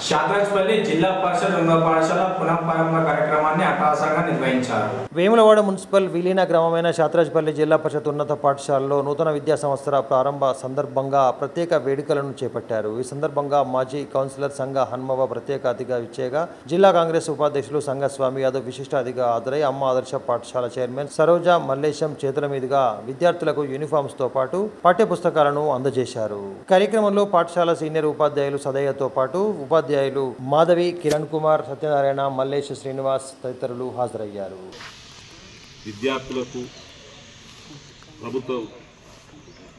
శాతరాజ్పల్లి జిల్లా పరిషత్ ఉన్నత పాఠశాల పునఃప్రారంభ కార్యక్రమాన్ని అట్టహాసంగా నిర్వహించారు. వేములవాడ మున్సిపల్ విలీన గ్రామమైన శాతరాజ్పల్లి జిల్లా పరిషత్ ఉన్నత పాఠశాలలో నూతన విద్యా సంవత్సర ప్రారంభ సందర్భంగా ప్రత్యేక వేడుకలను చేపట్టారు. ఈ సందర్భంగా మాజీ కౌన్సిలర్ సంఘ హన్మవ ప్రత్యేక అతిథిగా ఇచ్చేగా జిల్లా కాంగ్రెస్ ఉపాధ్యక్షులు సంఘ స్వామి యాదవ్ విశిష్ట అతిథిగా హాజరై అమ్మ ఆదర్శ పాఠశాల చైర్మన్ సరోజ మల్లేశం చేతుల మీదుగా విద్యార్థులకు యూనిఫామ్స్తో పాటు పాఠ్య పుస్తకాలను అందజేశారు. కార్యక్రమంలో పాఠశాల సీనియర్ ఉపాధ్యాయులు సదయ్యతో పాటు ఉపాధ్యాయులు మాధవి, కిరణ్ కుమార్, సత్యనారాయణ, మల్లేష్, శ్రీనివాస్ తదితరులు హాజరయ్యారు. విద్యార్థులకు ప్రభుత్వ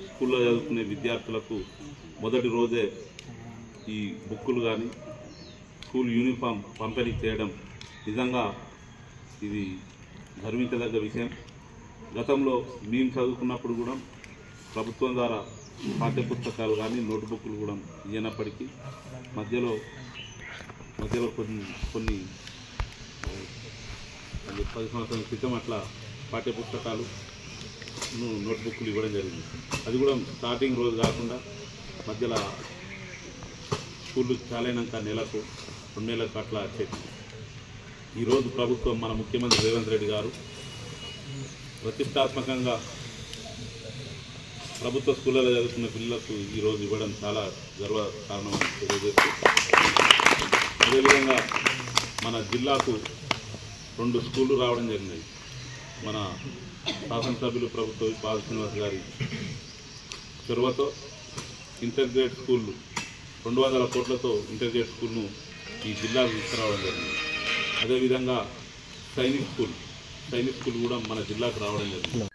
స్కూల్లో చదువుకునే విద్యార్థులకు మొదటి రోజే ఈ బుక్కులు కానీ స్కూల్ యూనిఫామ్ పంపిణీ చేయడం నిజంగా ఇది గర్వించదగ్గ విషయం. గతంలో మేము చదువుకున్నప్పుడు కూడా ప్రభుత్వం ద్వారా పాఠ్యపుస్తకాలు కానీ నోట్బుక్లు కూడా ఇవ్వనప్పటికీ మధ్యలో కొన్ని 10 సంవత్సరాల క్రితం అట్లా పాఠ్యపుస్తకాలు నోట్బుక్లు ఇవ్వడం జరిగింది. అది కూడా స్టార్టింగ్ రోజు కాకుండా మధ్యలో స్కూళ్ళు చాలైనాక నెలకు 2 నెలలకు అట్లా వచ్చేది. ఈరోజు ప్రభుత్వం మన ముఖ్యమంత్రి రేవంత్ రెడ్డి గారు ప్రతిష్టాత్మకంగా ప్రభుత్వ స్కూళ్ళలో చదువుకున్న పిల్లలకు ఈరోజు ఇవ్వడం చాలా గర్వకారణమని తెలియజేస్తూ, అదేవిధంగా మన జిల్లాకు 2 స్కూళ్ళు రావడం జరిగినాయి. మన శాసనసభ్యులు ప్రభుత్వ పాల్ శ్రీనివాస్ గారి చొరవతో ఇంటర్గ్రేడ్ స్కూళ్ళు 200 కోట్లతో ఇంటర్గ్రేడ్ స్కూల్ను ఈ జిల్లాకు తీసుకురావడం జరిగింది. అదేవిధంగా సైనిక్ స్కూల్ కూడా మన జిల్లాకు రావడం జరిగింది.